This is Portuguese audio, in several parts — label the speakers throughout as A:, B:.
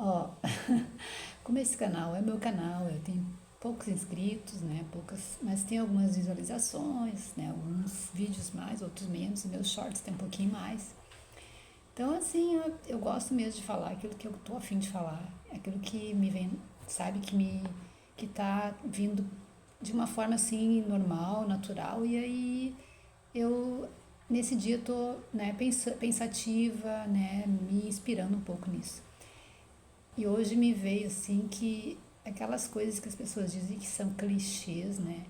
A: Ó, como esse canal é meu canal, eu tenho poucos inscritos, né? Poucas, mas tem algumas visualizações, né? Alguns vídeos mais, outros menos. Meus shorts tem um pouquinho mais. Então, assim, eu gosto mesmo de falar aquilo que eu tô afim de falar, aquilo que me vem, sabe, que tá vindo de uma forma assim normal, natural, e aí eu nesse dia eu tô, né, pensativa, né, me inspirando um pouco nisso. E hoje me veio assim que aquelas coisas que as pessoas dizem que são clichês, né?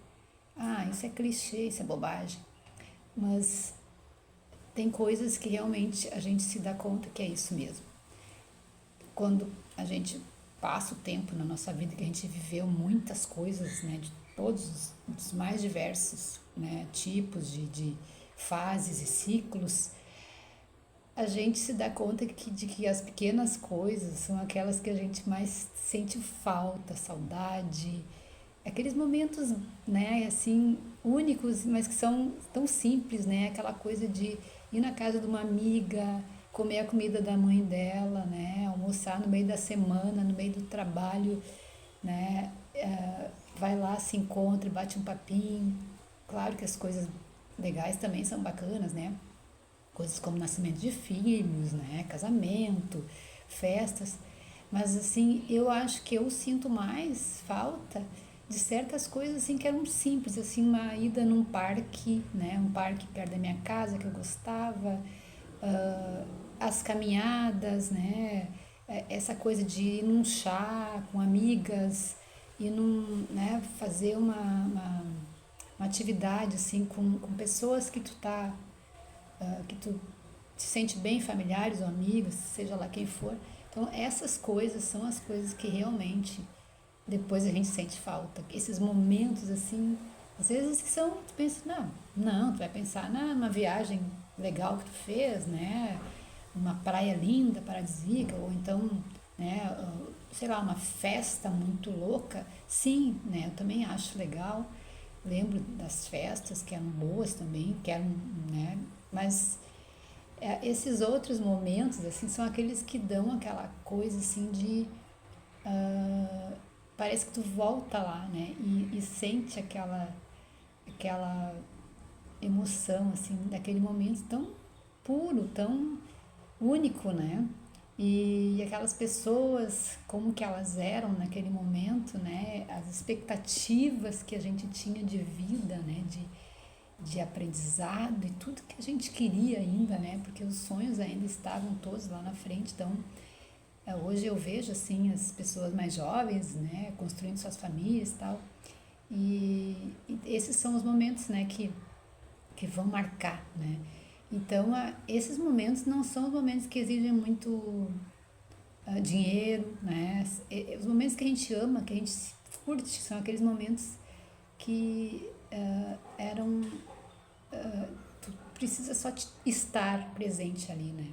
A: Ah, isso é clichê, isso é bobagem. Mas tem coisas que realmente a gente se dá conta que é isso mesmo. Quando a gente passa o tempo na nossa vida que a gente viveu muitas coisas, né, de todos os mais diversos, né, tipos de fases e ciclos, a gente se dá conta de que as pequenas coisas são aquelas que a gente mais sente falta, saudade, aqueles momentos, né, assim, únicos, mas que são tão simples, né, aquela coisa de ir na casa de uma amiga, comer a comida da mãe dela, né, almoçar no meio da semana, no meio do trabalho, né, vai lá, se encontra, bate um papinho. Claro que as coisas legais também são bacanas, né, coisas como nascimento de filhos, né, casamento, festas, mas assim, eu acho que eu sinto mais falta de certas coisas assim que eram simples, assim, uma ida num parque, né, um parque perto da minha casa que eu gostava, ah, as caminhadas, né, essa coisa de ir num chá com amigas, ir né, fazer uma atividade assim com pessoas que tu tá que tu te sente bem, familiares ou amigos, seja lá quem for. Então, essas coisas são as coisas que realmente depois a gente sente falta. Esses momentos assim, às vezes que são, tu pensa, não, tu vai pensar numa viagem legal que tu fez, né? Uma praia linda, paradisíaca, ou então, né, sei lá, uma festa muito louca. Sim, né? Eu também acho legal. Lembro das festas que eram boas também, que eram, né? Mas esses outros momentos, assim, são aqueles que dão aquela coisa, assim, de... Parece que tu volta lá, né? E sente aquela emoção, assim, daquele momento tão puro, tão único, né? E aquelas pessoas, como que elas eram naquele momento, né? As expectativas que a gente tinha de vida, né? De aprendizado e tudo que a gente queria ainda, né? Porque os sonhos ainda estavam todos lá na frente. Então, hoje eu vejo assim as pessoas mais jovens, né, construindo suas famílias e tal. E esses são os momentos, né, que vão marcar, né? Então, esses momentos não são os momentos que exigem muito dinheiro, né? Os momentos que a gente ama, que a gente curte, são aqueles momentos que eram tu precisa só estar presente ali, né?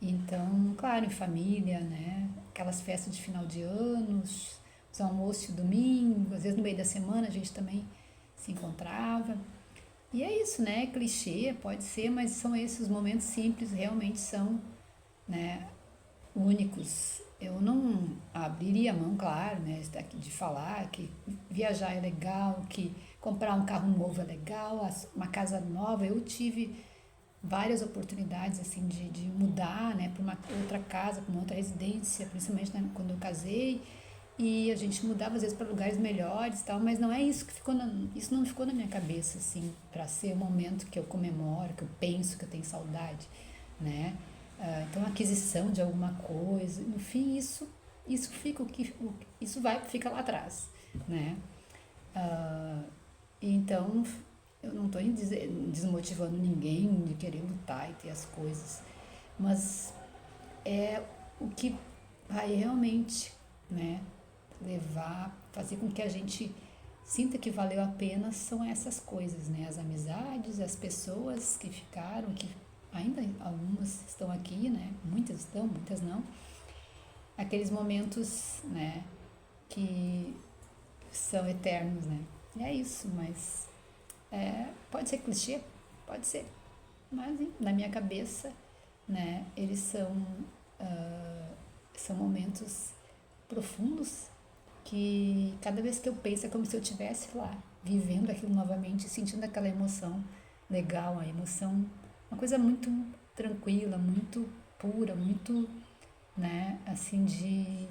A: Então, claro, em família, né? Aquelas festas de final de anos, os almoços de domingo, às vezes no meio da semana a gente também se encontrava. E é isso, né? Clichê, pode ser, mas são esses os momentos simples, realmente são, né, únicos. Eu não abriria a mão, claro, né, de falar que viajar é legal, que comprar um carro novo é legal, uma casa nova. Eu tive várias oportunidades assim de mudar, né, para uma outra casa, para uma outra residência, principalmente né, quando eu casei. E a gente mudava às vezes para lugares melhores e tal, mas não é isso que ficou isso não ficou na minha cabeça assim, para ser o momento que eu comemoro, que eu penso, que eu tenho saudade, né? Então, a aquisição de alguma coisa, no fim, isso fica isso vai fica lá atrás, né? Ah, então, eu não estou desmotivando ninguém de querer lutar e ter as coisas, mas é o que vai realmente, né, levar, fazer com que a gente sinta que valeu a pena são essas coisas, né? As amizades, as pessoas que ficaram, que ainda algumas estão aqui, né? Muitas estão, muitas não. Aqueles momentos, né, que são eternos, né? E é isso, mas pode ser clichê, pode ser, mas na minha cabeça, né, eles São momentos profundos que cada vez que eu penso é como se eu estivesse lá, vivendo aquilo novamente, sentindo aquela emoção legal, a emoção, uma coisa muito tranquila, muito pura, muito, né, assim de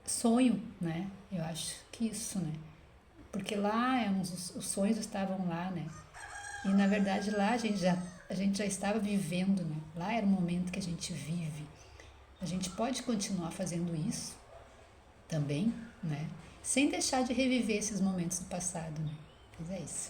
A: sonho, né? Eu acho que isso, né? Porque lá os sonhos estavam lá, né? E na verdade lá a gente já estava vivendo, né? Lá era o momento que a gente vive. A gente pode continuar fazendo isso também, né? Sem deixar de reviver esses momentos do passado, né? Mas é isso.